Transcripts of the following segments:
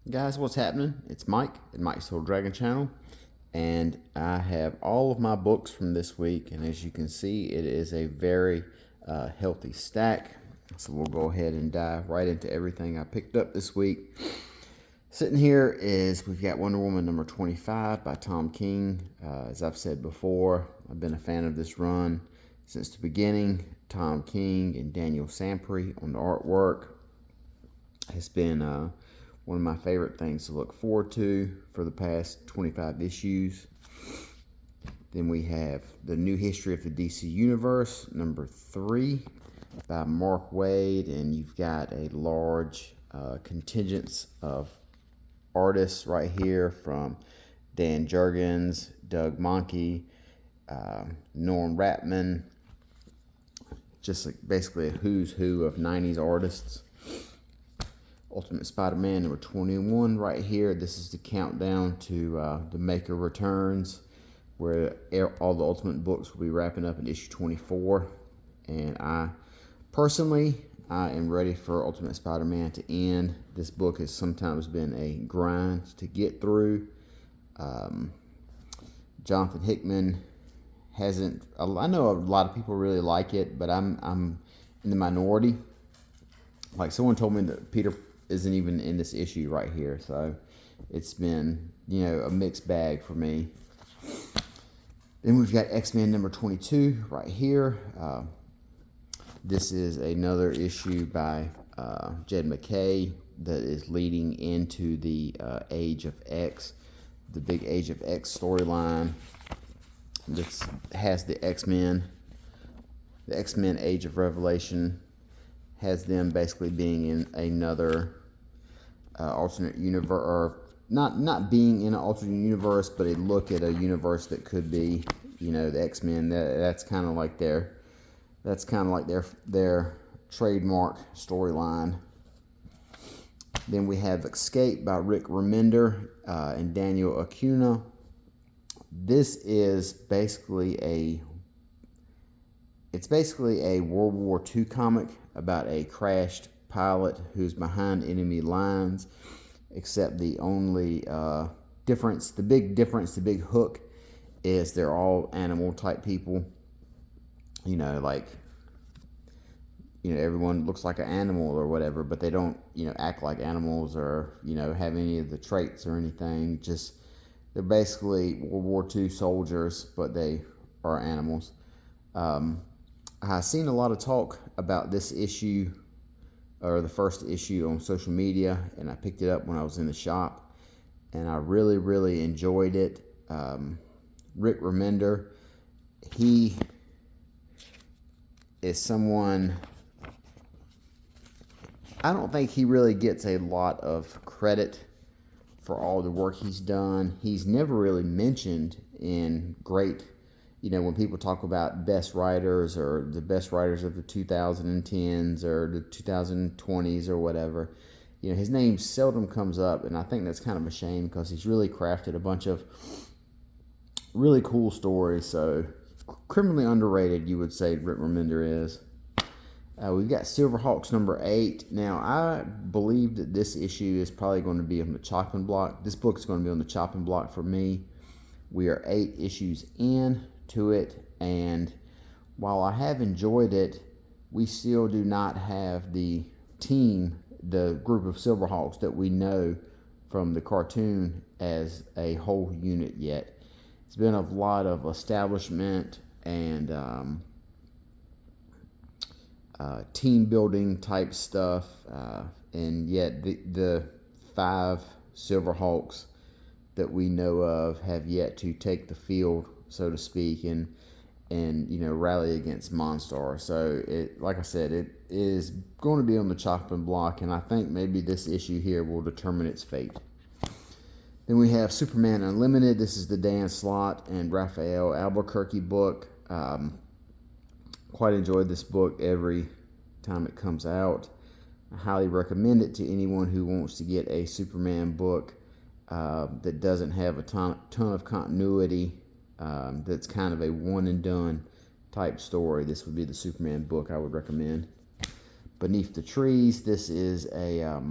Guys, what's happening? It's Mike at Mike's Little Dragon Channel, and I have all of my books from this week, and as you can see, it is a very healthy stack. So we'll go ahead and dive right into everything I picked up this week. Sitting here is, we've got Wonder Woman number 25 by Tom King. As I've said before, I've been a fan of this run since the beginning. Tom King and Daniel Sampry on the artwork has been one of my favorite things to look forward to for the past 25 issues. Then we have The New History of the DC Universe, number 3 by Mark Waid, and you've got a large contingent of artists right here from Dan Jurgens, Doug Mahnke, Norm Rapman, just like basically a who's who of 90s artists. Ultimate Spider-Man number 21 right here. This is the countdown to the Maker Returns, where all the Ultimate books will be wrapping up in issue 24. And I am ready for Ultimate Spider-Man to end. This book has sometimes been a grind to get through. Jonathan Hickman hasn't. I know a lot of people really like it, but I'm in the minority. Like, someone told me that Peter isn't even in this issue right here, so it's been, a mixed bag for me. Then we've got X-Men number 22 right here. This is another issue by Jed MacKay that is leading into the Age of X, the big Age of X storyline. This has the X-Men Age of Revelation, has them basically being in another alternate universe, or not being in an alternate universe, but a look at a universe that could be, the X-Men. That's kind of like their trademark storyline. Then we have Escape by Rick Remender and Daniel Acuna. This is basically a World War II comic about a crashed pilot who's behind enemy lines, except the only big hook is they're all animal type people. Everyone looks like an animal or whatever, but they don't, act like animals or, have any of the traits or anything. Just, they're basically World War II soldiers, but they are animals. I've seen a lot of talk about this issue, or the first issue, on social media, and I picked it up when I was in the shop, and I really, really enjoyed it. Rick Remender, he is someone, I don't think he really gets a lot of credit for all the work he's done. He's never really mentioned in great, when people talk about best writers or the best writers of the 2010s or the 2020s or whatever, his name seldom comes up, and I think that's kind of a shame because he's really crafted a bunch of really cool stories. So, criminally underrated, you would say Rick Remender is. We've got Silverhawks number 8. Now, I believe that this issue is probably going to be on the chopping block. This book is going to be on the chopping block for me. We are 8 issues in to it, and while I have enjoyed it, we still do not have the group of Silverhawks that we know from the cartoon as a whole unit yet. It's been a lot of establishment and team building type stuff, and yet the 5 Silverhawks that we know of have yet to take the field, so to speak, and rally against Monstar. So like I said, it is going to be on the chopping block, and I think maybe this issue here will determine its fate. Then we have Superman Unlimited. This is the Dan Slott and Raphael Albuquerque book. Quite enjoyed this book every time it comes out. I highly recommend it to anyone who wants to get a Superman book that doesn't have a ton of continuity, that's kind of a one and done type story. This would be the Superman book I would recommend. Beneath the Trees, this is a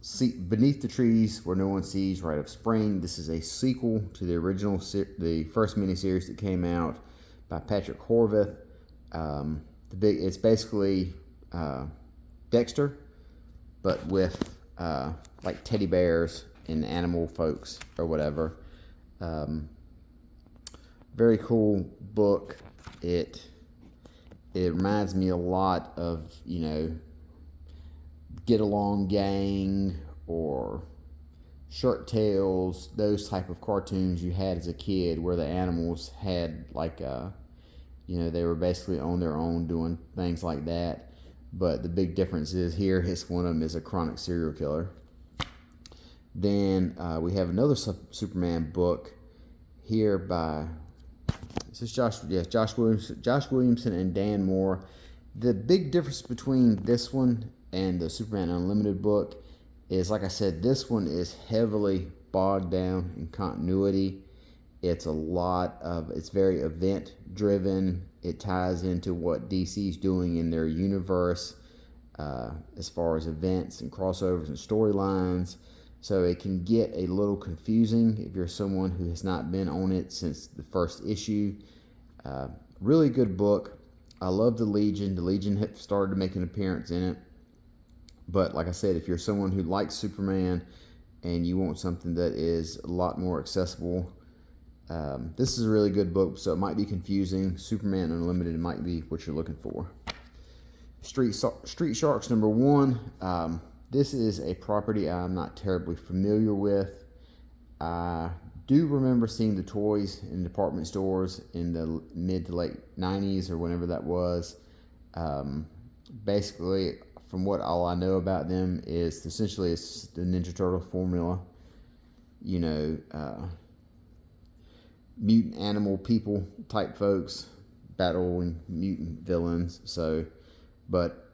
Beneath the Trees Where No One Sees, Rite of Spring. This is a sequel to the original, the first miniseries that came out by Patrick Horvath. It's basically Dexter, but with like teddy bears and animal folks or whatever. Very cool book. It reminds me a lot of, Get Along Gang or Shirt Tales, those type of cartoons you had as a kid where the animals had they were basically on their own doing things like that. But the big difference is here, one of them is a chronic serial killer. Then we have another Superman book here by Josh Williamson and Dan Moore. The big difference between this one and the Superman Unlimited book is, like I said, this one is heavily bogged down in continuity. It's very event driven. It ties into what DC's doing in their universe as far as events and crossovers and storylines. So it can get a little confusing if you're someone who has not been on it since the first issue. Really good book. I love the Legion. The Legion have started to make an appearance in it. But like I said, if you're someone who likes Superman and you want something that is a lot more accessible, this is a really good book. So it might be confusing. Superman Unlimited might be what you're looking for. Street Sharks #1. This is a property I'm not terribly familiar with. I do remember seeing the toys in department stores in the mid to late 90s or whenever that was. Basically, from what all I know about them is essentially it's the Ninja Turtle formula. Mutant animal people type folks battling mutant villains. But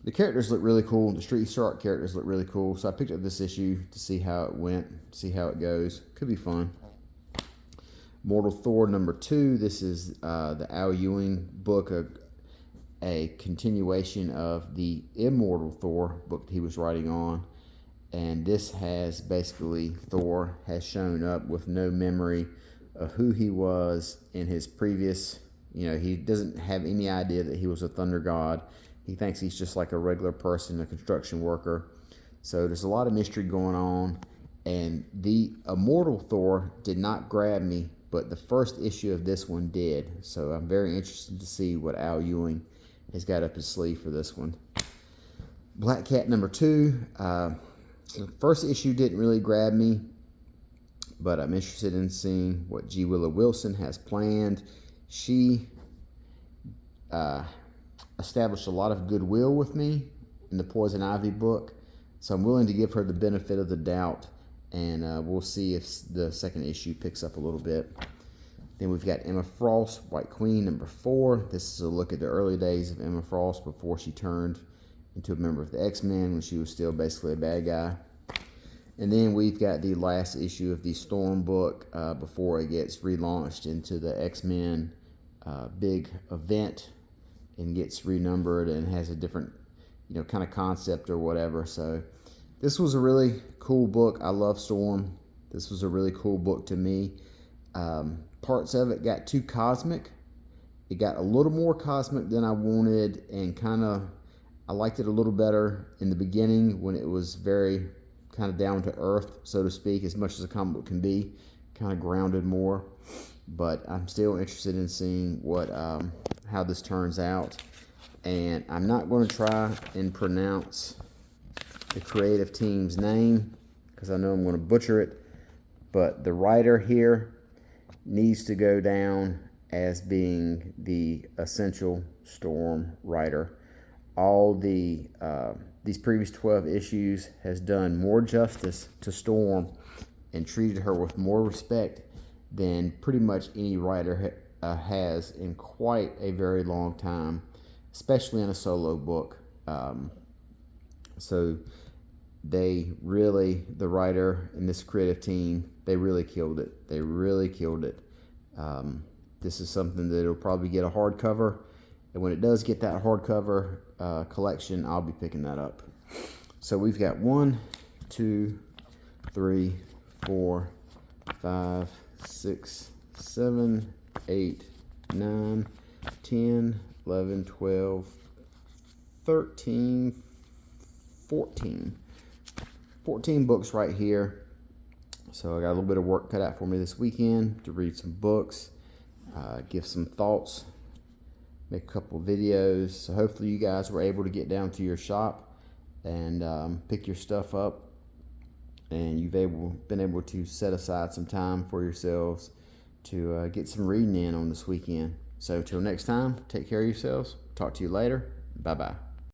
the characters look really cool. The Street Shark characters look really cool. So I picked up this issue to see how it went, see how it goes. Could be fun. Mortal Thor #2. This is the Al Ewing book, a continuation of the Immortal Thor book he was writing on. And this has basically Thor has shown up with no memory of who he was in his previous, he doesn't have any idea that he was a thunder god. He thinks he's just like a regular person, a construction worker. So there's a lot of mystery going on. And the Immortal Thor did not grab me, but the first issue of this one did. So I'm very interested to see what Al Ewing has got up his sleeve for this one. Black Cat #2. The first issue didn't really grab me, but I'm interested in seeing what G. Willow Wilson has planned. She established a lot of goodwill with me in the Poison Ivy book, so I'm willing to give her the benefit of the doubt, and we'll see if the second issue picks up a little bit. Then we've got Emma Frost, White Queen #4. This is a look at the early days of Emma Frost before she turned into a member of the X-Men, when she was still basically a bad guy. And then we've got the last issue of the Storm book before it gets relaunched into the X-Men big event and gets renumbered and has a different, kind of concept or whatever. So this was a really cool book. I love Storm. This was a really cool book to me. Parts of it got too cosmic. It got a little more cosmic than I wanted, and I liked it a little better in the beginning when it was very kind of down to earth, so to speak, as much as a comic book can be, kind of grounded more. But I'm still interested in seeing how this turns out. And I'm not going to try and pronounce the creative team's name because I know I'm going to butcher it. But the writer here needs to go down as being the essential Storm writer. All these previous 12 issues has done more justice to Storm and treated her with more respect than pretty much any writer has in quite a very long time, especially in a solo book. So the writer and this creative team, they really killed it. They really killed it. This is something that will probably get a hardcover, and when it does get that hardcover collection, I'll be picking that up. So we've got 1, 2, 3, 4, 5, 6, 7, 8, 9, 10, 11, 12, 13, 14. 14 books right here. So I got a little bit of work cut out for me this weekend to read some books, give some thoughts, make a couple videos. So hopefully you guys were able to get down to your shop and pick your stuff up, and you've been able to set aside some time for yourselves to get some reading in on this weekend. So till next time, take care of yourselves. Talk to you later. Bye-bye.